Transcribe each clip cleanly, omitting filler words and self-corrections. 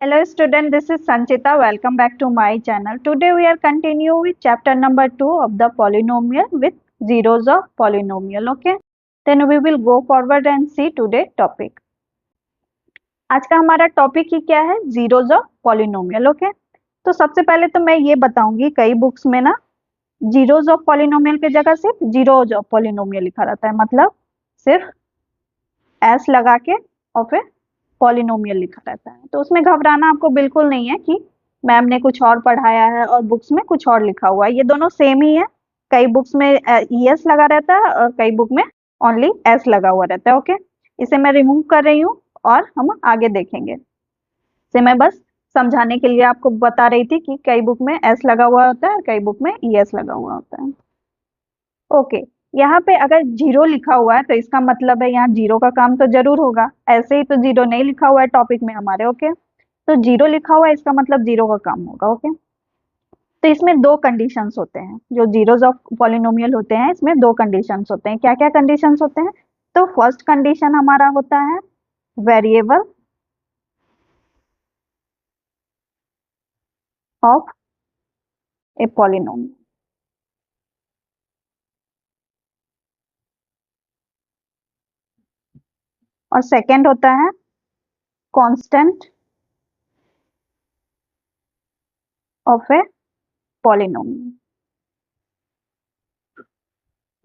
Hello student, this is Sanchita. Welcome back to my channel. Today we are continue with chapter number 2 of the polynomial with zeros of polynomial. Okay, then we will go forward and see today topic. आज का हमारा topic ही क्या है? Zeros of polynomial. Okay, तो सबसे पहले तो मैं ये बताऊंगी, कई बुक्स में ना जीरोज ऑफ पॉलिनोमियल की जगह सिर्फ जीरोज ऑफ पॉलिनोमियल लिखा रहता है, मतलब सिर्फ एस लगा के और फिर पॉलिनोमियल लिखा रहता है. तो उसमें घबराना आपको बिल्कुल नहीं है कि मैम ने कुछ और पढ़ाया है और बुक्स में कुछ और लिखा हुआ है. ये दोनों सेम ही है. कई बुक्स में एस लगा रहता है और कई बुक में ओनली एस लगा हुआ रहता है. ओके, इसे मैं रिमूव कर रही हूँ और हम आगे देखेंगे. इसे मैं बस समझाने के लिए आपको बता रही थी कि कई बुक में एस लगा हुआ होता है और कई बुक में एस लगा हुआ होता है. ओके, यहाँ पे अगर जीरो लिखा हुआ है तो इसका मतलब है यहाँ जीरो का काम तो जरूर होगा. ऐसे ही तो जीरो नहीं लिखा हुआ है टॉपिक में हमारे. ओके, तो जीरो लिखा हुआ है इसका मतलब जीरो का काम होगा. ओके, तो इसमें दो कंडीशंस होते हैं. जो जीरोज ऑफ पॉलिनोमियल होते हैं इसमें दो कंडीशंस होते हैं. क्या क्या कंडीशंस होते हैं? तो फर्स्ट कंडीशन हमारा होता है वेरिएबल ऑफ ए पॉलिनोमियल. और सेकंड होता है constant of a polynomial.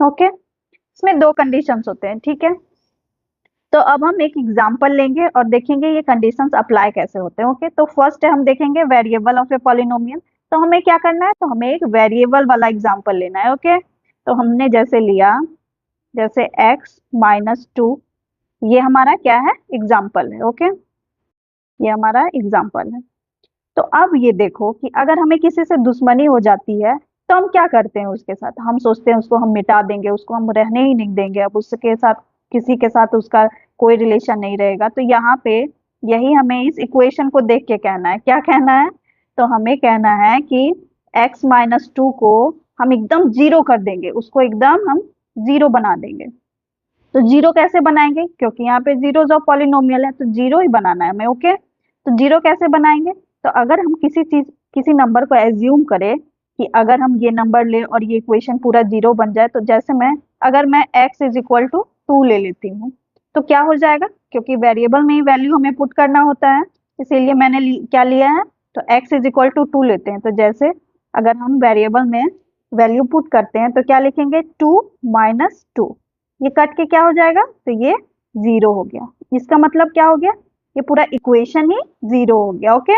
Okay, इसमें दो कंडीशंस होते हैं. ठीक है, तो अब हम एक एग्जांपल लेंगे और देखेंगे ये कंडीशंस अप्लाई कैसे होते हैं. ओके, तो फर्स्ट हम देखेंगे वेरिएबल ऑफ ए पॉलिनोमियल. तो हमें क्या करना है? तो हमें एक वेरिएबल वाला एग्जांपल लेना है. ओके, तो हमने जैसे लिया, जैसे x-2, ये हमारा क्या है? एग्जांपल है. ओके, ये हमारा एग्जांपल है. तो अब ये देखो कि अगर हमें किसी से दुश्मनी हो जाती है तो हम क्या करते हैं उसके साथ? हम सोचते हैं उसको हम मिटा देंगे, उसको हम रहने ही नहीं देंगे, अब उसके साथ किसी के साथ उसका कोई रिलेशन नहीं रहेगा. तो यहाँ पे यही हमें इस इक्वेशन को देख के कहना है. क्या कहना है? तो हमें कहना है कि x-2 को हम एकदम जीरो कर देंगे, उसको एकदम हम जीरो बना देंगे. तो जीरो कैसे बनाएंगे? क्योंकि यहाँ पे जीरोज ऑफ पॉलिनोमियल है तो जीरो ही बनाना है हमें. ओके, तो जीरो कैसे बनाएंगे? तो अगर हम किसी नंबर को एज्यूम करें कि अगर हम ये नंबर ले और ये इक्वेशन पूरा जीरो बन जाए, तो जैसे अगर मैं x इज इक्वल टू 2 ले लेती हूँ तो क्या हो जाएगा? क्योंकि वेरिएबल में ही वैल्यू हमें पुट करना होता है, इसीलिए मैंने क्या लिया है? तो x इज इक्वल टू 2 लेते हैं. तो जैसे अगर हम वेरिएबल में वैल्यू पुट करते हैं तो क्या लिखेंगे? 2 माइनस 2. ये कट के क्या हो जाएगा? तो ये जीरो हो गया. इसका मतलब क्या हो गया? ये पूरा इक्वेशन ही जीरो हो गया. Okay,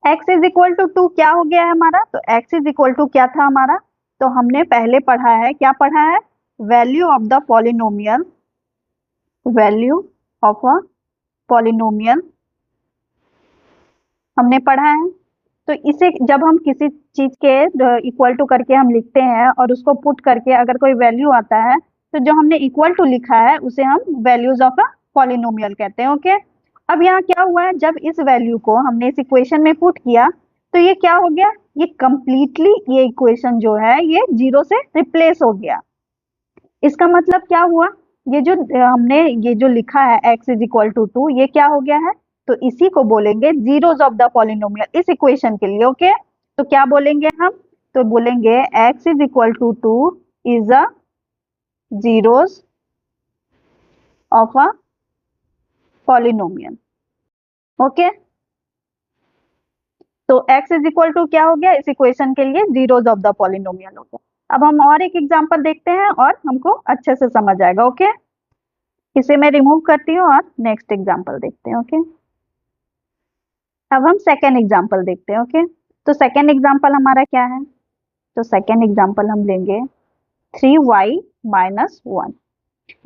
x is equal to 2 क्या हो गया है हमारा? तो x इज इक्वल टू क्या था हमारा? तो हमने पहले पढ़ा है, क्या पढ़ा है? Value of the polynomial, value of a polynomial हमने पढ़ा है. तो इसे जब हम किसी चीज के इक्वल टू करके हम लिखते हैं और उसको पुट करके अगर कोई वैल्यू आता है तो जो हमने इक्वल टू लिखा है उसे हम वैल्यूज ऑफ अ पॉलिनोमियल कहते हैं. ओके, अब यहाँ क्या हुआ है? जब इस वैल्यू को हमने इस इक्वेशन में पुट किया तो ये क्या हो गया? ये कंप्लीटली ये इक्वेशन जो है ये जीरो से रिप्लेस हो गया. इसका मतलब क्या हुआ? ये जो हमने ये जो लिखा है x इज इक्वल टू 2, ये क्या हो गया है? तो इसी को बोलेंगे जीरोज ऑफ द पॉलिनोमियल इस इक्वेशन के लिए. ओके, तो क्या बोलेंगे हम? तो बोलेंगे x is equal to 2 is a zeros of a polynomial. Okay, तो x इज इक्वल टू क्या हो गया? इस इक्वेशन के लिए जीरोज ऑफ द पॉलिनोमियल हो गया. अब हम और एक एग्जांपल देखते हैं और हमको अच्छे से समझ आएगा. ओके, इसे मैं रिमूव करती हूँ और नेक्स्ट एग्जांपल देखते हैं. ओके, अब हम सेकेंड एग्जांपल देखते हैं. ओके, तो सेकेंड एग्जांपल हमारा क्या है? तो सेकेंड एग्जांपल हम लेंगे 3y-1.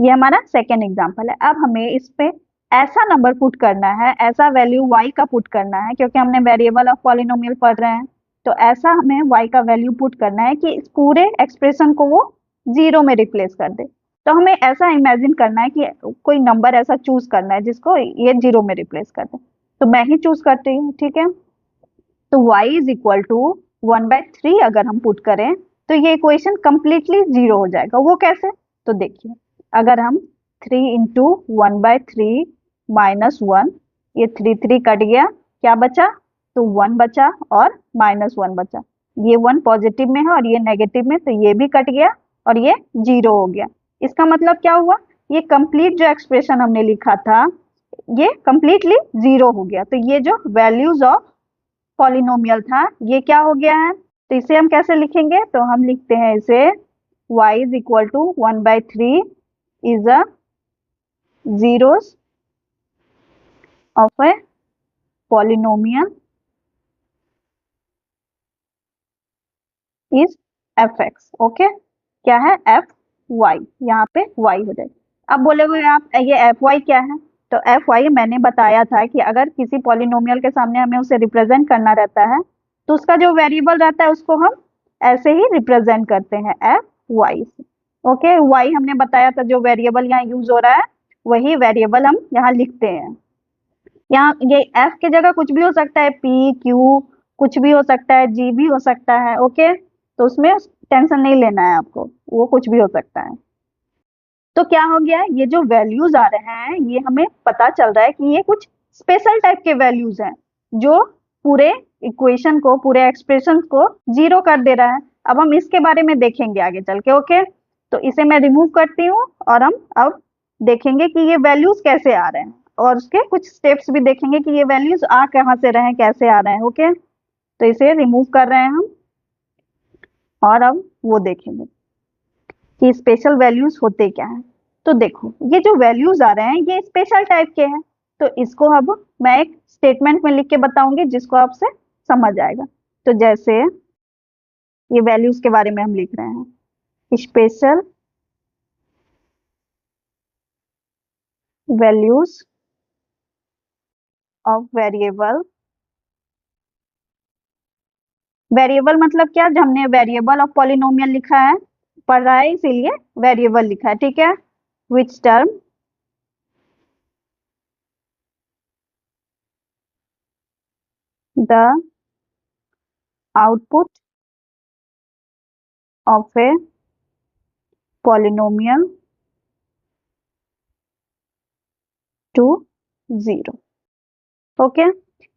ये हमारा सेकेंड एग्जांपल है. अब हमें इस पे ऐसा नंबर पुट करना है, ऐसा वैल्यू y का पुट करना है, क्योंकि हमने वेरिएबल ऑफ पॉलिनोमियल पढ़ रहे हैं. तो ऐसा हमें y का वैल्यू पुट करना है कि इस पूरे एक्सप्रेशन को वो जीरो में रिप्लेस कर दे. तो हमें ऐसा इमेजिन करना है कि कोई नंबर ऐसा चूज करना है जिसको ये जीरो में रिप्लेस कर दे. तो मैं ही चूज करती हूँ. ठीक है, तो y इज इक्वल टू 1/3 अगर हम पुट करें तो ये इक्वेशन कंप्लीटली जीरो हो जाएगा. वो कैसे? तो देखिए, अगर हम 3 इंटू 1/3 माइनस 1, ये 3 3 कट गया, क्या बचा, तो 1 बचा और -1 बचा। ये 1 पॉजिटिव में है और ये नेगेटिव में, तो ये भी कट गया और ये 0 हो गया। इसका मतलब क्या हुआ, ये कंप्लीट जो एक्सप्रेशन हमने लिखा था ये कंप्लीटली 0 हो गया। तो ये जो वैल्यूज ऑफ पॉलिनोमियल था ये क्या हो गया है, तो इसे हम कैसे लिखेंगे, तो हम लिखते हैं इसे y is equal to 1/3 is a zeros of a polynomial is fx। Okay, क्या है, एफ वाई, यहाँ पे y हो जाए। अब बोलोगे आप ये एफ वाई क्या है, तो एफ वाई मैंने बताया था कि अगर किसी पॉलिनोमियल के सामने हमें उसे रिप्रेजेंट करना रहता है तो उसका जो वेरिएबल रहता है उसको हम ऐसे ही रिप्रेजेंट करते हैं, एफ वाई से। ओके, वाई हमने बताया था जो वेरिएबल यहाँ यूज हो रहा है वही वेरिएबल हम यहाँ लिखते हैं। यहाँ ये एफ की जगह कुछ भी हो सकता है, पी क्यू कुछ भी हो सकता है, जी भी हो सकता है। ओके, तो उसमें टेंशन नहीं लेना है आपको, वो कुछ भी हो सकता है। तो क्या हो गया है, ये जो वैल्यूज आ रहे हैं ये हमें पता चल रहा है कि ये कुछ स्पेशल टाइप के वैल्यूज हैं जो पूरे इक्वेशन को, पूरे एक्सप्रेशन को 0 कर दे रहा है। अब हम इसके बारे में देखेंगे आगे चल के। ओके, तो इसे मैं रिमूव करती हूँ और हम अब देखेंगे कि ये वैल्यूज कैसे आ रहे हैं और उसके कुछ स्टेप्स भी देखेंगे कि ये वैल्यूज आ कहाँ से रहे हैं, कैसे आ रहे हैं। ओके, तो इसे रिमूव कर रहे हैं हम और अब वो देखेंगे कि स्पेशल वैल्यूज होते क्या हैं। तो देखो ये जो वैल्यूज आ रहे हैं ये स्पेशल टाइप के हैं, तो इसको अब मैं एक स्टेटमेंट में लिख के बताऊंगी जिसको आपसे समझ आएगा। तो जैसे ये वैल्यूज के बारे में हम लिख रहे हैं, special values of variable. Variable मतलब क्या, जब हमने वेरिएबल ऑफ पॉलिनोमियल लिखा है, पढ़ रहा है इसीलिए वेरिएबल लिखा है, ठीक है। Which term the output of a polynomial to 0। Okay,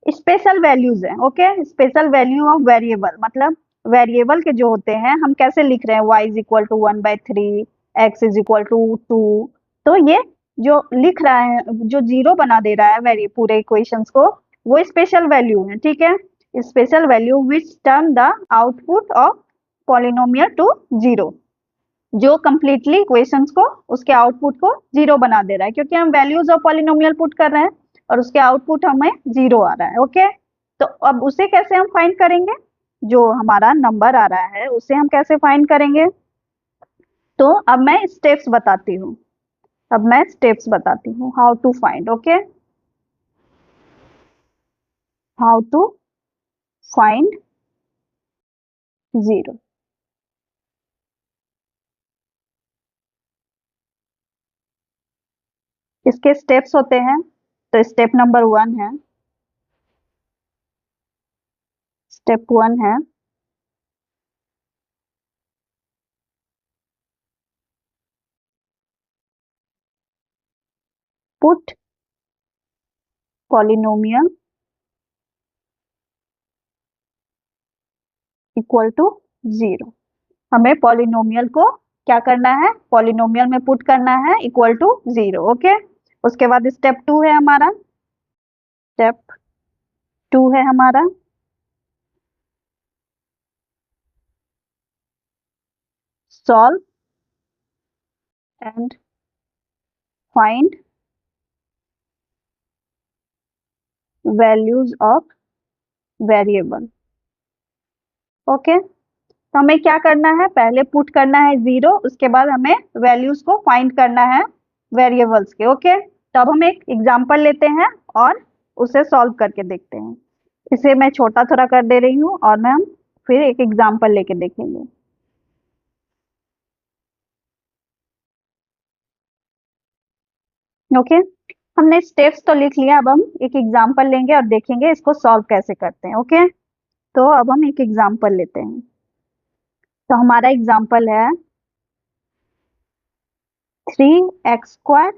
special values है। Okay, special value of variable मतलब वेरिएबल के जो होते हैं हम कैसे लिख रहे हैं, y is equal to 1/3, x is equal to 2। तो ये जो लिख रहा है, जो 0 बना दे रहा है वेरी पूरे इक्वेशंस को, वो स्पेशल वैल्यू है, ठीक है। Special value which turn the output of polynomial to 0, जो कंप्लीटली इक्वेशंस को, उसके आउटपुट को 0 बना दे रहा है, क्योंकि हम वैल्यूज ऑफ पॉलिनोमियल पुट कर रहे हैं और उसके आउटपुट हमें 0 आ रहा है। ओके, तो अब उसे कैसे हम फाइंड करेंगे, जो हमारा नंबर आ रहा है उसे हम कैसे फाइंड करेंगे, तो अब मैं स्टेप्स बताती हूँ। How to find. Okay, how to find 0। इसके स्टेप्स होते हैं, तो स्टेप नंबर 1 है, स्टेप 1 है पुट पॉलिनोमियल इक्वल टू 0। हमें पॉलिनोमियल को क्या करना है, पॉलिनोमियल में पुट करना है इक्वल टू 0। ओके, उसके बाद स्टेप 2 है हमारा, स्टेप 2 है हमारा solve and find values of variable. Okay, तो हमें क्या करना है, पहले पुट करना है 0, उसके बाद हमें वैल्यूज को फाइंड करना है वेरिएबल्स के। ओके, तो अब हम एक एग्जांपल लेते हैं और उसे सॉल्व करके देखते हैं। इसे मैं छोटा थोड़ा कर दे रही हूँ और हम फिर एक एग्जांपल लेके देखेंगे। ओके, हमने स्टेप्स तो लिख लिया, अब हम एक एग्जांपल लेंगे और देखेंगे इसको सॉल्व कैसे करते हैं। ओके, तो अब हम एक एग्जांपल लेते हैं। तो हमारा एग्जांपल है 3x²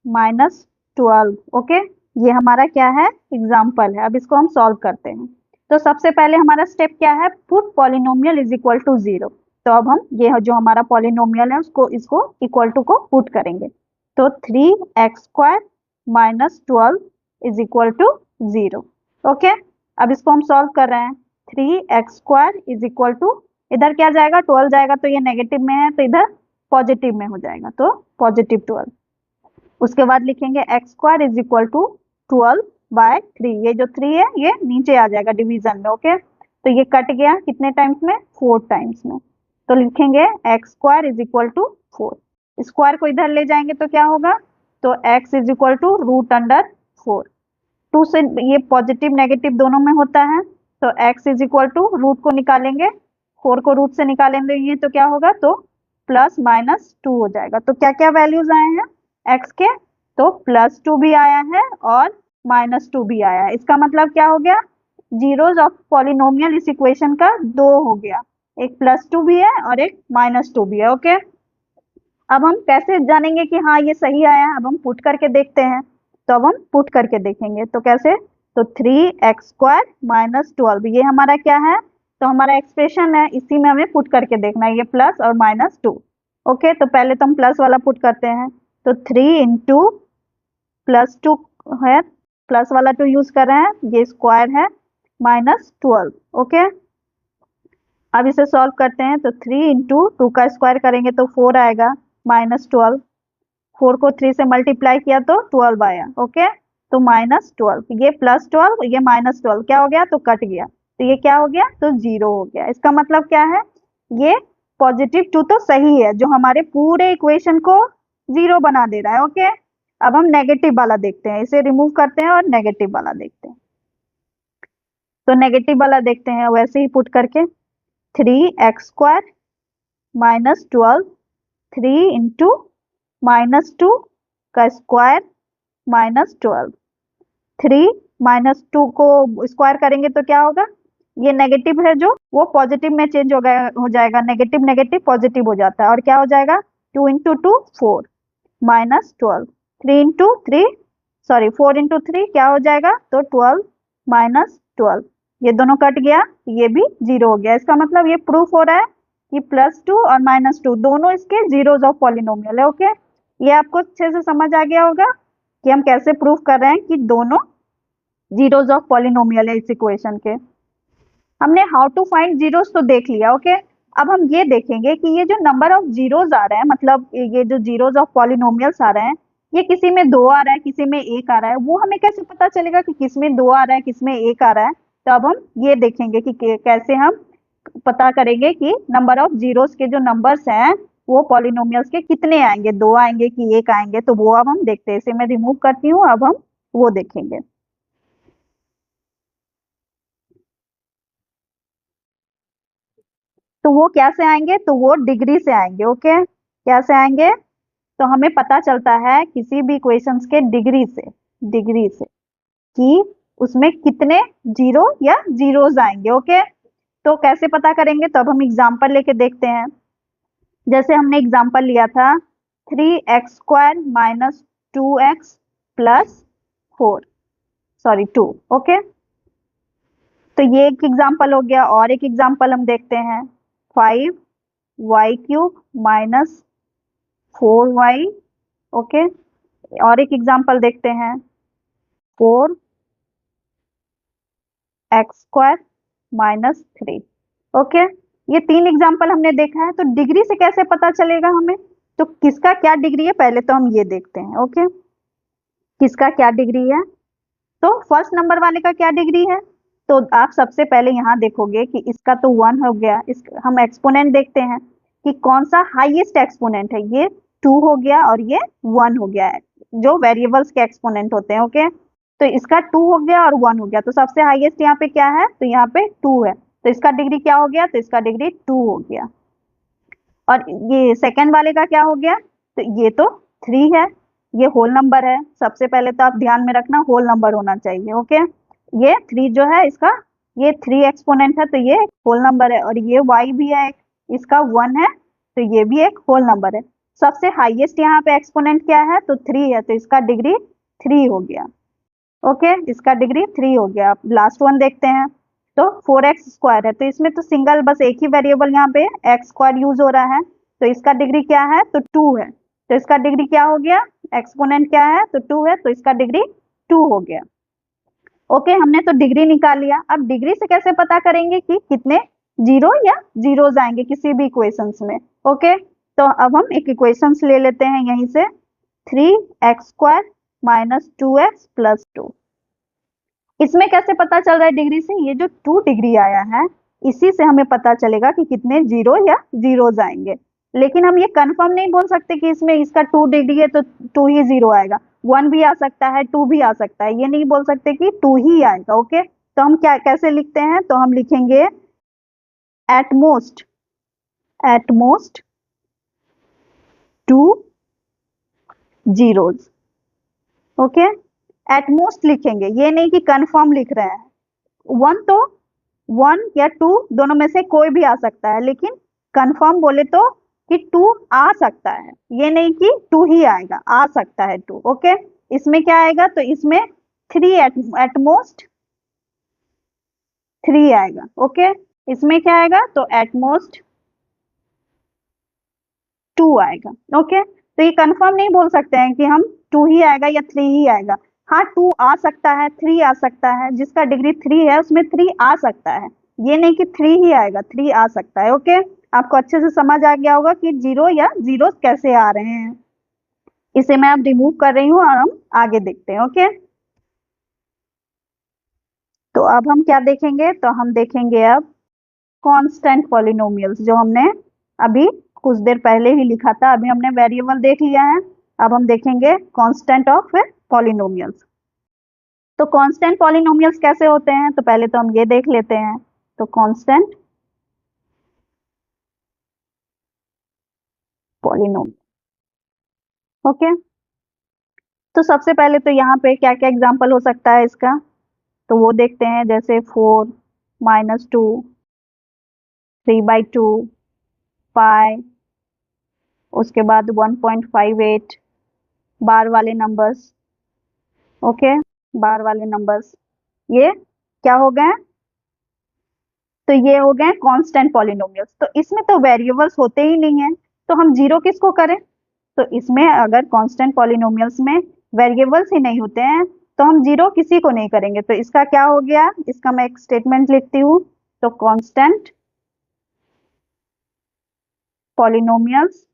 - 12। ओके, ये हमारा क्या है, एग्जाम्पल है। अब इसको हम सॉल्व करते हैं। तो सबसे पहले हमारा स्टेप क्या है, put polynomial is equal to 0। तो अब हम ये जो हमारा पॉलिनोमियल है उसको इसको इक्वल टू को पुट करेंगे। तो 3x² minus 12 is equal to 0। Okay, अब इसको हम सॉल्व कर रहे हैं। 3x² इज इक्वल टू, इधर क्या जाएगा, 12 जाएगा, तो ये नेगेटिव में है तो इधर पॉजिटिव में हो जाएगा, तो पॉजिटिव 12। उसके बाद लिखेंगे x² इज इक्वल टू 12/3। ये जो 3 है ये नीचे आ जाएगा डिवीजन में। ओके, तो ये कट गया कितने टाइम्स में, 4 टाइम्स में। तो लिखेंगे x² is equal to 4। Square को इधर ले जाएंगे तो क्या होगा, तो x इज इक्वल टू √4। 2 से ये पॉजिटिव नेगेटिव दोनों में होता है, तो x is equal to root को निकालेंगे, 4 को रूट से निकालेंगे ये तो क्या होगा, तो +-2 हो जाएगा। तो क्या क्या वैल्यूज आए हैं x के, तो +2 भी आया है और -2 भी आया है। इसका मतलब क्या हो गया, जीरोज ऑफ पॉलिनोमियल इस इक्वेशन का 2 हो गया, एक +2 भी है और एक -2 भी है। ओके, अब हम कैसे जानेंगे कि हाँ ये सही आया है, अब हम पुट करके देखते हैं। तो अब हम पुट करके देखेंगे, तो कैसे, तो 3x² माइनस 12 ये हमारा क्या है, तो हमारा एक्सप्रेशन है, इसी में हमें पुट करके देखना है, ये प्लस और -2। ओके, तो पहले तो हम प्लस वाला पुट करते हैं। तो 3 इंटू +2 है, प्लस वाला 2 यूज कर रहे हैं, ये स्क्वायर है, -12। ओके, अब इसे सॉल्व करते हैं। तो 3 इंटू 2 का स्क्वायर करेंगे तो 4 आएगा, -12। 4 को 3 से मल्टीप्लाई किया तो 12 आया। ओके, तो -12, ये +12 ये -12 क्या हो गया, तो कट गया, तो ये क्या हो गया, तो 0 हो गया। इसका मतलब क्या है, ये +2 तो सही है, जो हमारे पूरे इक्वेशन को 0 बना दे रहा है। ओके, अब हम नेगेटिव वाला देखते हैं, इसे रिमूव करते हैं और नेगेटिव वाला देखते हैं। तो नेगेटिव वाला देखते हैं वैसे ही पुट करके, 3x² माइनस 12, 3 इंटू -2 का स्क्वायर -12। 3 -2 को स्क्वायर करेंगे तो क्या होगा, ये नेगेटिव है जो वो पॉजिटिव में चेंज हो जाएगा, नेगेटिव नेगेटिव पॉजिटिव हो जाता है, और क्या हो जाएगा, 2 इंटू 2 4 -12, 3 इंटू 3 सॉरी 4 इंटू 3 क्या हो जाएगा, तो 12 -12, ये दोनों कट गया, ये भी 0 हो गया। इसका मतलब ये प्रूफ हो रहा है कि +2 और -2 दोनों इसके जीरोज ऑफ पॉलिनोमियल है। ओके, ये आपको अच्छे से समझ आ गया होगा कि हम कैसे प्रूफ कर रहे हैं कि दोनों जीरोज ऑफ पॉलिनोमियल है इस इक्वेशन के। हमने हाउ टू फाइंड जीरोज तो देख लिया। ओके, अब हम ये देखेंगे कि ये जो नंबर ऑफ जीरोज आ रहे हैं, मतलब ये जो जीरोज ऑफ पॉलिनोमियल्स आ रहे हैं, ये किसी में 2 आ रहा है, किसी में 1 आ रहा है, वो हमें कैसे पता चलेगा कि किस में 2 आ रहा है, किस में 1 आ रहा है। तो अब हम ये देखेंगे कि कैसे हम पता करेंगे कि नंबर ऑफ जीरोस के जो नंबर्स हैं वो पॉलिनोमियल्स के कितने आएंगे, 2 आएंगे कि 1 आएंगे। तो वो अब हम देखते हैं, इसे मैं रिमूव करती हूँ, अब हम वो देखेंगे। तो वो कैसे आएंगे, तो वो डिग्री से आएंगे। ओके, कैसे आएंगे, तो हमें पता चलता है किसी भी इक्वेशंस के डिग्री से कि उसमें कितने जीरो या जीरोस आएंगे। ओके, तो कैसे पता करेंगे, तो अब हम एग्जांपल लेके देखते हैं। जैसे हमने एग्जांपल लिया था 3x² minus 2x plus 4 sorry 2। Okay, तो ये एक एग्जांपल हो गया, और एक एग्जांपल हम देखते हैं 5y³ माइनस 4y। ओके, और एक एग्जांपल देखते हैं 4x² माइनस 3। ओके, ये 3 एग्जांपल हमने देखा है। तो डिग्री से कैसे पता चलेगा हमें, तो किसका क्या डिग्री है पहले तो हम ये देखते हैं। ओके, किसका क्या डिग्री है, तो फर्स्ट नंबर वाले का क्या डिग्री है, तो आप सबसे पहले यहाँ देखोगे कि इसका तो 1 हो गया। इस हम एक्सपोनेंट देखते हैं कि कौन सा हाईएस्ट एक्सपोनेंट है, ये 2 हो गया और ये 1 हो गया है, जो वेरिएबल्स के एक्सपोनेंट होते हैं। ओके, तो इसका 2 हो गया और 1 हो गया, तो सबसे हाईएस्ट यहाँ पे क्या है, तो यहाँ पे 2 है, तो इसका डिग्री क्या हो गया, तो इसका डिग्री 2 हो गया। और ये सेकंड वाले का क्या हो गया, तो ये तो 3 है, ये होल नंबर है। सबसे पहले तो आप ध्यान में रखना होल नंबर होना चाहिए। ओके, ये 3 जो है इसका ये 3 एक्सपोनेंट है, तो ये होल नंबर है, और ये y भी है एक, इसका 1 है, तो ये भी एक होल नंबर है। सबसे हाईएस्ट यहाँ पे एक्सपोनेंट क्या है, तो 3 है, तो इसका डिग्री 3 हो गया। ओके, इसका डिग्री 3 हो गया। अब लास्ट वन देखते हैं। तो 4x² है, तो इसमें तो सिंगल बस एक ही वेरिएबल यहाँ पे x² यूज हो रहा है, तो इसका डिग्री क्या है, तो 2 है। तो इसका डिग्री क्या हो गया, एक्सपोनेंट क्या है, तो 2 है, तो इसका डिग्री 2 हो गया। ओके, हमने तो डिग्री निकाल लिया। अब डिग्री से कैसे पता करेंगे कि कितने जीरो या जीरोज आएंगे किसी भी इक्वेशंस में। ओके, तो अब हम एक इक्वेशंस ले लेते हैं यहीं से, 3x² माइनस 2x प्लस 2। इसमें कैसे पता चल रहा है डिग्री से, ये जो 2 डिग्री आया है इसी से हमें पता चलेगा कि कितने जीरो या जीरोज आएंगे। लेकिन हम ये कंफर्म नहीं बोल सकते कि इसमें इसका 2 डिग्री है तो 2 ही जीरो आएगा, 1 भी आ सकता है, 2 भी आ सकता है, ये नहीं बोल सकते कि 2 ही आएगा। ओके, तो हम क्या कैसे लिखते हैं, तो हम लिखेंगे at most 2 zeros. Okay, at most लिखेंगे, ये नहीं कि कंफर्म लिख रहे हैं। 1 तो 1 या 2 दोनों में से कोई भी आ सकता है, लेकिन कंफर्म बोले तो कि 2 आ सकता है, ये नहीं कि 2 ही आएगा, आ सकता है 2। ओके, इसमें क्या आएगा, तो इसमें 3 एट मोस्ट 3 आएगा। ओके, इसमें क्या आएगा, तो एट मोस्ट 2 आएगा। ओके, तो ये कंफर्म नहीं बोल सकते हैं कि हम 2 ही आएगा या 3 ही आएगा। हाँ, 2 आ सकता है, 3 आ सकता है, जिसका डिग्री 3 है उसमें 3 आ सकता है, ये नहीं कि 3 ही आएगा, 3 आ सकता है। ओके, आपको अच्छे से समझ आ गया होगा कि जीरो या जीरो कैसे आ रहे हैं। इसे मैं अब रिमूव कर रही हूँ और हम आगे देखते हैं। ओके, तो अब हम क्या देखेंगे, तो हम देखेंगे अब कांस्टेंट पॉलिनोमियल्स, जो हमने अभी कुछ देर पहले ही लिखा था। अभी हमने वेरिएबल देख लिया है, अब हम देखेंगे कांस्टेंट ऑफ पॉलिनोमियल्स। तो कांस्टेंट पॉलिनोमियल्स कैसे होते हैं, तो पहले तो हम ये देख लेते हैं। तो कांस्टेंट पॉलिनोमियल, ओके, तो सबसे पहले तो यहाँ पे क्या क्या एग्जांपल हो सकता है इसका, तो वो देखते हैं। जैसे 4 -2 3/2 पाई, उसके बाद 1.58 बार वाले नंबर्स। ओके, बार वाले नंबर्स ये क्या हो गए, तो ये हो गए कांस्टेंट पॉलिनोमियल्स। तो इसमें तो वेरिएबल्स होते ही नहीं है, तो हम जीरो किसको करें, तो इसमें अगर कांस्टेंट पॉलिनोमियल्स में वेरिएबल्स ही नहीं होते हैं तो हम जीरो किसी को नहीं करेंगे। तो इसका क्या हो गया, इसका मैं एक स्टेटमेंट लिखती हूँ। तो constant polynomials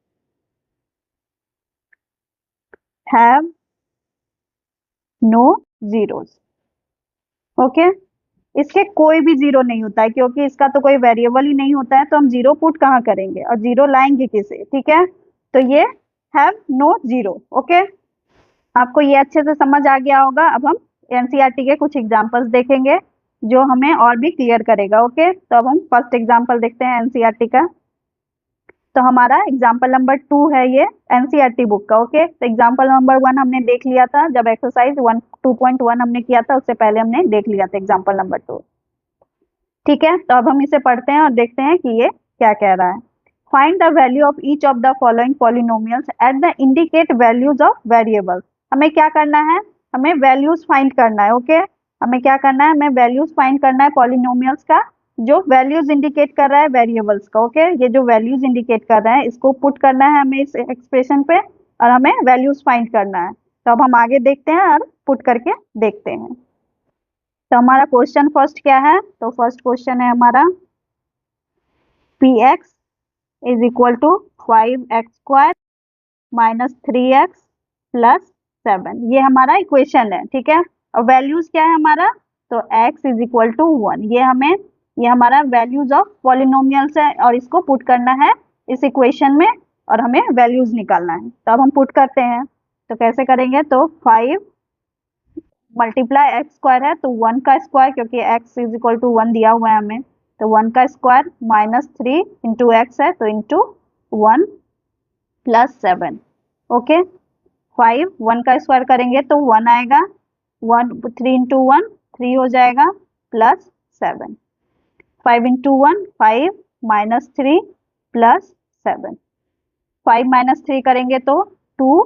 have no zeros. Okay, इसके कोई भी जीरो नहीं होता है, क्योंकि इसका तो कोई वेरिएबल ही नहीं होता है, तो हम जीरो पुट कहाँ करेंगे और जीरो लाएंगे किसे। ठीक है, तो ये हैव नो जीरो। ओके, आपको ये अच्छे से समझ आ गया होगा। अब हम एनसीईआरटी के कुछ एग्जांपल्स देखेंगे जो हमें और भी क्लियर करेगा। ओके, तो अब हम फर्स्ट एग्जांपल देखते हैं एनसीईआरटी का। तो हमारा एग्जाम्पल नंबर 2 है ये एनसीईआरटी बुक का। ओके, तो एग्जाम्पल नंबर 1 हमने देख लिया था जब एक्सरसाइज 2.1 हमने किया था, उससे पहले हमने देख लिया था एग्जाम्पल नंबर 2। ठीक है, तो अब हम इसे पढ़ते हैं और देखते हैं कि ये क्या कह रहा है। Find the value of each of the following polynomials at the indicate values of variables. हमें क्या करना है, हमें वैल्यूज फाइंड करना है। ओके, हमें क्या करना है, हमें वैल्यूज फाइंड करना है पॉलिनोमियल्स का जो वैल्यूज इंडिकेट कर रहा है वेरिएबल्स का। ओके, ये जो वैल्यूज इंडिकेट कर रहा है इसको पुट करना है हमें इस एक्सप्रेशन पे और हमें वैल्यूज फाइंड करना है। तो अब हम आगे देखते हैं और पुट करके देखते हैं। तो हमारा क्वेश्चन फर्स्ट क्या है, तो फर्स्ट क्वेश्चन है हमारा px is equal to 5x² minus 3x plus 7, ये हमारा इक्वेशन है। ठीक है, और वैल्यूज क्या है हमारा, तो x इज इक्वल टू 1, ये हमारा वैल्यूज ऑफ पॉलिनोमियल्स है और इसको पुट करना है इस इक्वेशन में और हमें वैल्यूज निकालना है। तो अब हम पुट करते हैं, तो कैसे करेंगे, तो 5 मल्टीप्लाई x² है तो 1 का स्क्वायर, क्योंकि x इज इक्वल टू 1 दिया हुआ है हमें, तो 1 का स्क्वायर माइनस 3 इंटू एक्स है तो इंटू 1 प्लस 7। ओके, 5 1 का स्क्वायर करेंगे तो 1 आएगा, 1 3 इंटू 1 3 हो जाएगा plus 7, 5 into 1 5 minus 3 plus 7, 5 minus 3 करेंगे तो 2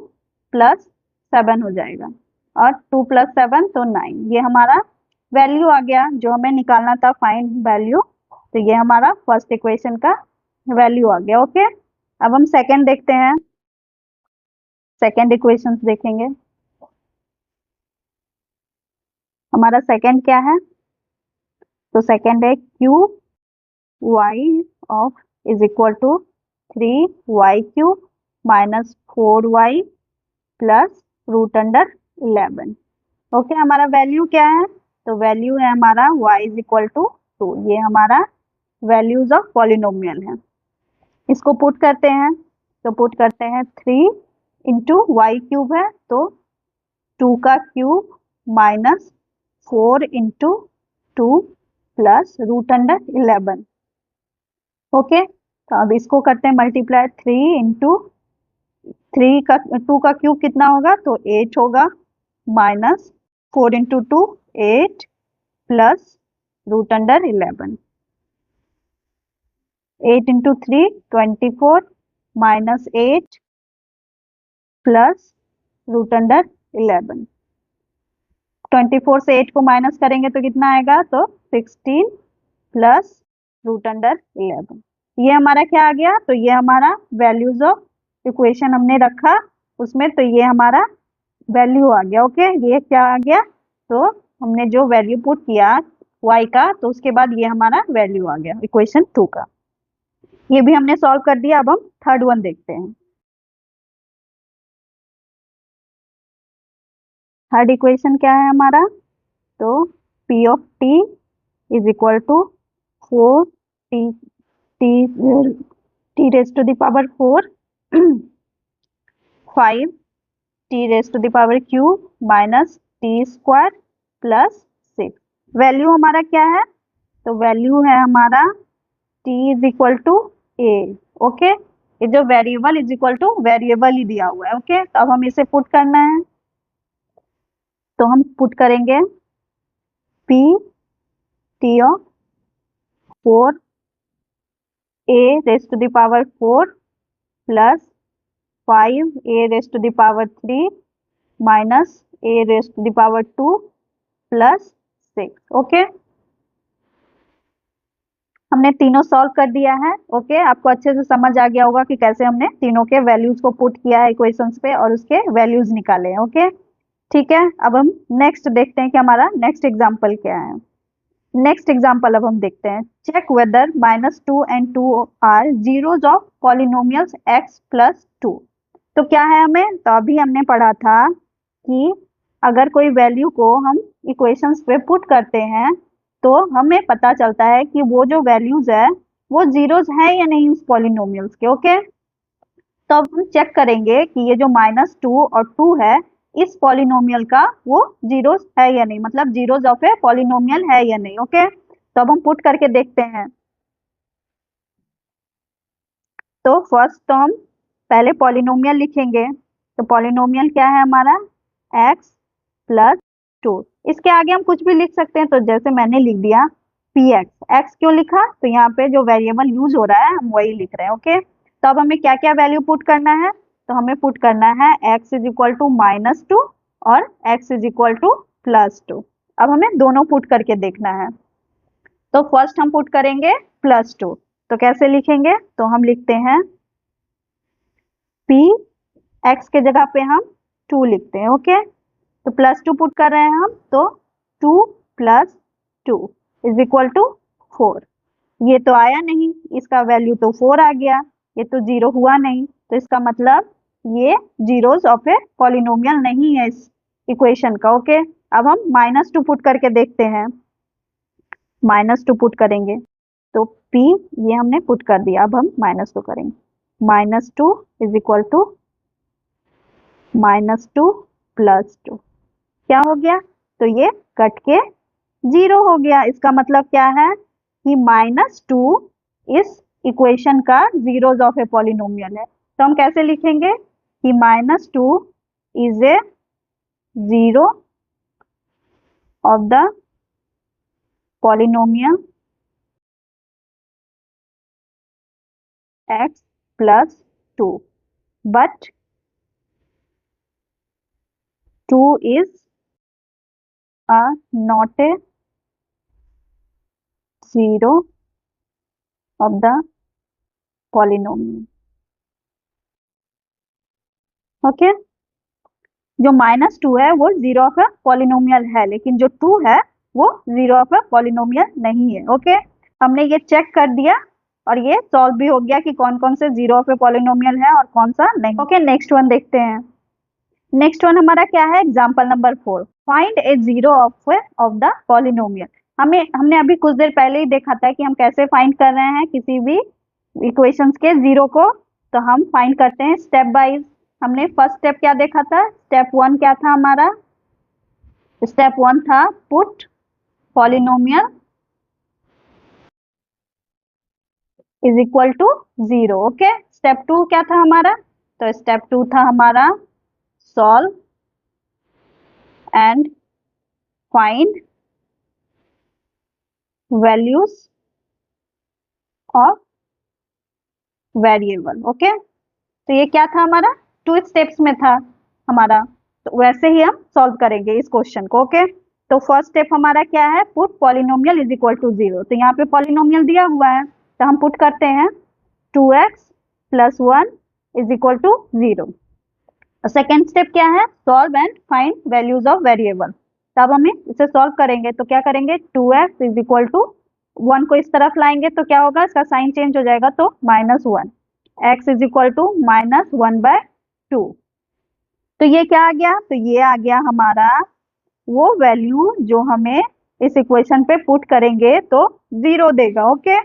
प्लस 7 हो जाएगा। और 2 + 7 तो 9। ये हमारा वैल्यू आ गया जो हमें निकालना था, फाइंड वैल्यू। तो ये हमारा फर्स्ट इक्वेशन का वैल्यू आ गया। ओके, अब हम सेकंड देखते हैं, सेकंड इक्वेशंस देखेंगे। हमारा सेकंड क्या है? तो सेकंड है Q Y of is equal to 3y³ minus 4y plus √11। Okay, हमारा वैल्यू क्या है? तो वैल्यू है हमारा y इज इक्वल टू 2। ये हमारा वैल्यूज ऑफ पॉलिनोमियल है। इसको पुट करते हैं, तो पुट करते हैं 3 इंटू y³ है तो 2 का cube minus 4 into 2 plus √11। Okay, तो अब इसको करते हैं मल्टीप्लाई, 3 इंटू 3 का 2 का क्यूब कितना होगा? तो 8 होगा, minus 4 into 2 8 plus √11। 8 into 3 24 minus 8 plus √11। 24 से 8 को माइनस करेंगे तो कितना आएगा? तो 16 प्लस √11। ये हमारा क्या आ गया? तो ये हमारा वैल्यूज ऑफ इक्वेशन हमने रखा उसमें, तो ये हमारा वैल्यू आ गया। ओके, ये क्या आ गया? तो हमने जो वैल्यू पुट किया y का, तो उसके बाद ये हमारा वैल्यू आ गया इक्वेशन 2 का। ये भी हमने सॉल्व कर दिया। अब हम थर्ड वन देखते हैं। थर्ड इक्वेशन क्या है हमारा? तो p of t is equal to 4t t t raise to the power 4 5 t raise to the power cube minus t² plus 6। Value हमारा क्या है? तो वैल्यू है हमारा t is equal to a। Okay, ये जो variable is equal to variable ही दिया हुआ है। ओके, तो अब हम इसे पुट करना है, तो हम पुट करेंगे p t of 4 a raise to the power 4 plus 5 a raise to the power 3 minus a raise to the power 2 plus 6। Okay, हमने तीनों सॉल्व कर दिया है। ओके, आपको अच्छे से समझ आ गया होगा कि कैसे हमने तीनों के वैल्यूज को पुट किया है इक्वेशंस पे और उसके वैल्यूज निकाले हैं। ओके, ठीक है, अब हम नेक्स्ट देखते हैं कि हमारा नेक्स्ट एग्जाम्पल क्या है। नेक्स्ट एग्जाम्पल अब हम देखते हैं, check whether -2 and 2 are zeros of polynomials x + 2। तो क्या है हमें? तो अभी हमने पढ़ा था कि अगर कोई वैल्यू को हम इक्वेशंस पे पुट करते हैं तो हमें पता चलता है कि वो जो वैल्यूज है वो जीरोज है या नहीं उस पॉलिनोमियल्स के। ओके, तो अब हम चेक करेंगे कि ये जो -2 और 2 है इस पॉलिनोमियल का वो जीरोज है या नहीं, मतलब जीरोज ऑफ ए पॉलिनोमियल है या नहीं। ओके, तो अब हम पुट करके देखते हैं। तो फर्स्ट तो हम पहले पॉलिनोमियल लिखेंगे, तो पॉलिनोमियल क्या है हमारा? x + 2। इसके आगे हम कुछ भी लिख सकते हैं, तो जैसे मैंने लिख दिया px। x क्यों लिखा? तो यहाँ पे जो वेरिएबल यूज हो रहा है हम वही लिख रहे हैं। ओके, तो अब हमें क्या क्या वैल्यू पुट करना है? तो हमें पुट करना है x इज इक्वल टू -2 और x इज इक्वल टू +2। अब हमें दोनों पुट करके देखना है। तो फर्स्ट हम पुट करेंगे +2, तो कैसे लिखेंगे? तो हम लिखते हैं p, x के जगह पे हम 2 लिखते हैं। ओके, तो +2 पुट कर रहे हैं हम, तो 2 + 2 इज इक्वल टू 4। ये तो आया नहीं, इसका वैल्यू तो 4 आ गया, ये तो 0 हुआ नहीं, तो इसका मतलब ये जीरोस ऑफ ए पॉलिनोमियल नहीं है इस इक्वेशन का। ओके, अब हम -2 पुट करके देखते हैं। -2 पुट करेंगे तो p ये हमने पुट कर दिया, अब हम -2 करेंगे। -2 इज इक्वल टू -2 + 2 क्या हो गया? तो ये कट के 0 हो गया। इसका मतलब क्या है कि -2 इस इक्वेशन का जीरोज ऑफ ए पॉलिनोमियल है। तो हम कैसे लिखेंगे कि -2 is a zero of the polynomial x + 2 but 2 is are not a zero of the polynomial. Okay, जो -2 है वो जीरो ऑफ अ पॉलिनोमियल है, लेकिन जो 2 है वो जीरो ऑफ अ पॉलिनोमियल नहीं है। ओके, हमने ये चेक कर दिया और ये सॉल्व भी हो गया कि कौन कौन से जीरो ऑफ अ पॉलिनोमियल है और कौन सा नहीं। ओके, नेक्स्ट वन देखते हैं। नेक्स्ट वन हमारा क्या है? Example number 4, find A zero of the polynomial. हमने अभी कुछ देर पहले ही देखा था कि हम कैसे फाइंड कर रहे हैं किसी भी इक्वेशंस के जीरो को। तो हम फाइंड करते हैं स्टेप वाइज। हमने फर्स्ट स्टेप क्या देखा था? स्टेप 1 क्या था हमारा? स्टेप 1 था put polynomial is equal to 0। Okay, step 2 क्या था हमारा? तो स्टेप 2 था हमारा solve and find values of variable. Okay, तो ये क्या था हमारा? 2 स्टेप्स में था हमारा, तो वैसे ही हम सॉल्व करेंगे इस क्वेश्चन को। ओके, तो फर्स्ट स्टेप हमारा क्या है? Put polynomial is equal to 0। तो यहाँ पे पॉलिनोमियल दिया हुआ है तो हम पुट करते हैं 2x + 1 is equal to 0। Second step क्या है? Solve and find values of variable. तब हमें इसे सॉल्व करेंगे तो क्या करेंगे? 2x इज इक्वल टू 1 को इस तरफ लाएंगे तो क्या होगा? इसका साइन चेंज हो जाएगा तो -1, x इज इक्वल टू -1/2। तो ये क्या आ गया? तो ये आ गया हमारा वो वैल्यू जो हमें इस इक्वेशन पे पुट करेंगे तो 0 देगा। ओके,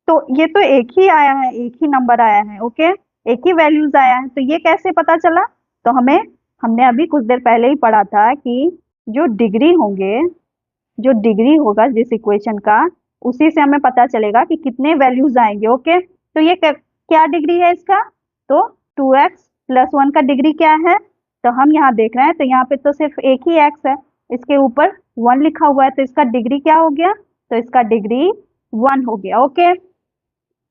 तो ये तो एक ही आया है, एक ही नंबर आया है। ओके, एक ही वैल्यूज आया है, तो ये कैसे पता चला? तो हमने अभी कुछ देर पहले ही पढ़ा था कि जो डिग्री होंगे, जो डिग्री होगा जिस इक्वेशन का, उसी से हमें पता चलेगा कि कितने वैल्यूज आएंगे। ओके, तो ये क्या डिग्री है इसका? तो 2x + 1 का डिग्री क्या है? तो हम यहाँ देख रहे हैं तो यहाँ पे तो सिर्फ एक ही x है, इसके ऊपर 1 लिखा हुआ है, तो इसका डिग्री क्या हो गया? तो इसका डिग्री 1 हो गया। ओके,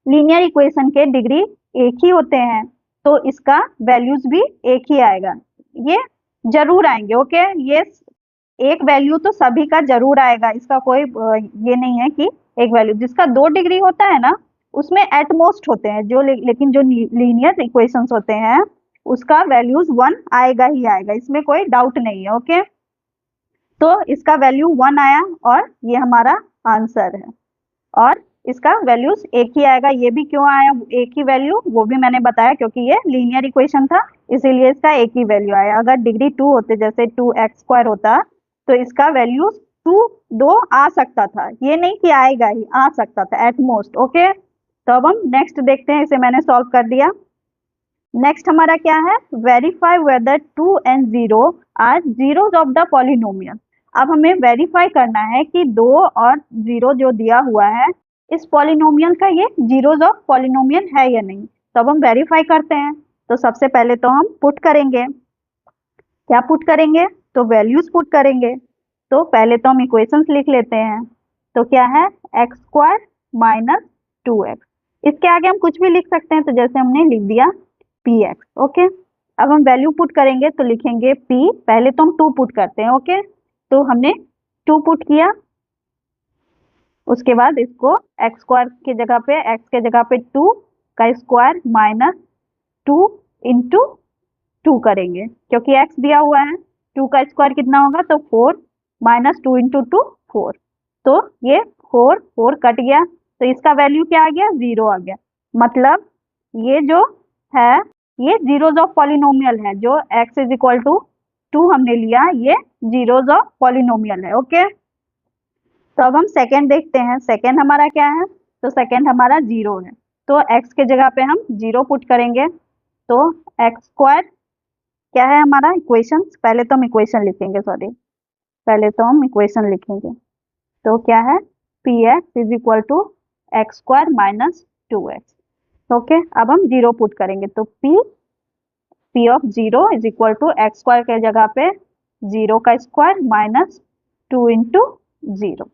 लीनियर इक्वेशन के डिग्री एक ही होते हैं तो इसका वैल्यूज भी एक ही आएगा, ये जरूर आएंगे। ओके, ये एक वैल्यू तो सभी का जरूर आएगा, इसका कोई ये नहीं है कि एक वैल्यू। जिसका 2 डिग्री होता है ना उसमें एटमोस्ट होते हैं जो, लेकिन जो लीनियर इक्वेशंस होते हैं उसका वैल्यूज 1 आएगा ही आएगा, इसमें कोई डाउट नहीं है। ओके, तो इसका वैल्यू 1 आया और ये हमारा आंसर है, और इसका वैल्यूज एक ही आएगा। ये भी क्यों आया एक ही वैल्यू, वो भी मैंने बताया, क्योंकि ये लीनियर इक्वेशन था इसीलिए इसका एक ही वैल्यू आया। अगर डिग्री 2 होते, जैसे 2x² होता, तो इसका वैल्यू 2 आ सकता था, ये नहीं कि आएगा ही, आ सकता था एट मोस्ट। ओके, तो अब हम नेक्स्ट देखते हैं, इसे मैंने सॉल्व कर दिया। नेक्स्ट हमारा क्या है? Verify whether 2 and 0 are zeros of the polynomial. अब हमें वेरीफाई करना है कि 2 और 0 जो दिया हुआ है इस पॉलिनोमियल का ये जीरोज ऑफ पॉलिनोमियल है या नहीं। तो अब हम वेरीफाई करते हैं। तो सबसे पहले तो हम पुट करेंगे, क्या पुट करेंगे? तो वैल्यूज पुट करेंगे। तो पहले तो हम इक्वेशंस लिख लेते हैं। तो क्या है? x² - 2x। इसके आगे हम कुछ भी लिख सकते हैं, तो जैसे हमने लिख दिया px। ओके, अब हम वैल्यू पुट करेंगे तो लिखेंगे p, पहले तो हम 2 पुट करते हैं। ओके, तो हमने 2 पुट किया, उसके बाद इसको x² की जगह पे, x के जगह पे 2 का स्क्वायर -2 इंटू 2 करेंगे, क्योंकि x दिया हुआ है। 2 का स्क्वायर कितना होगा? तो 4 -2 इंटू 2 4। तो ये 4 कट गया, तो इसका वैल्यू क्या आ गया? 0 आ गया। मतलब ये जो है ये जीरोज ऑफ पॉलिनोमियल है, जो x इज इक्वल टू 2 हमने लिया, ये जीरोज ऑफ पॉलिनोमियल है। ओके, तो अब हम सेकेंड देखते हैं। सेकेंड हमारा क्या है? तो सेकेंड हमारा 0 है, तो x के जगह पे हम 0 पुट करेंगे। तो x² क्या है हमारा? इक्वेशन, पहले तो हम इक्वेशन लिखेंगे, सॉरी, पहले तो हम इक्वेशन लिखेंगे। तो क्या है? px is equal to x² - 2x। Okay, अब हम 0 पुट करेंगे तो p of 0 is equal to x² के जगह पे 0 का स्क्वायर -2 इंटू 0।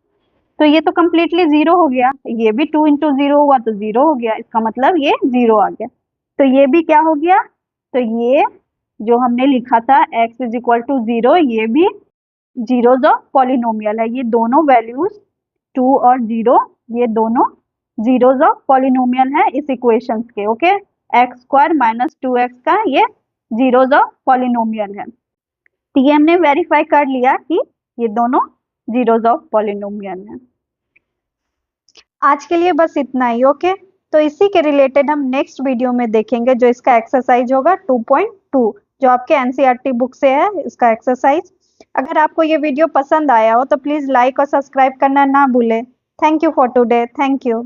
तो ये तो कम्प्लीटली 0 हो गया, ये भी 2 इंटू 0 हुआ तो 0 हो गया, इसका मतलब ये 0 आ गया। तो ये भी क्या हो गया? तो ये जो हमने लिखा था x इज इक्वल टू 0, ये भी जीरोज ऑफ पॉलिनोमियल है। ये दोनों वैल्यूज 2 और 0 ये दोनों जीरोज ऑफ पॉलिनोमियल है इस इक्वेशंस के। Okay, x square minus 2x का ये जीरोज ऑफ पॉलिनोमियल है। तो ये हमने वेरीफाई कर लिया कि ये दोनों जीरोज ऑफ पॉलिनोमियल है। आज के लिए बस इतना ही। ओके, तो इसी के रिलेटेड हम नेक्स्ट वीडियो में देखेंगे, जो इसका एक्सरसाइज होगा 2.2, जो आपके एनसीईआरटी बुक से है इसका एक्सरसाइज। अगर आपको ये वीडियो पसंद आया हो तो प्लीज लाइक और सब्सक्राइब करना ना भूलें। Thank you for today. Thank you.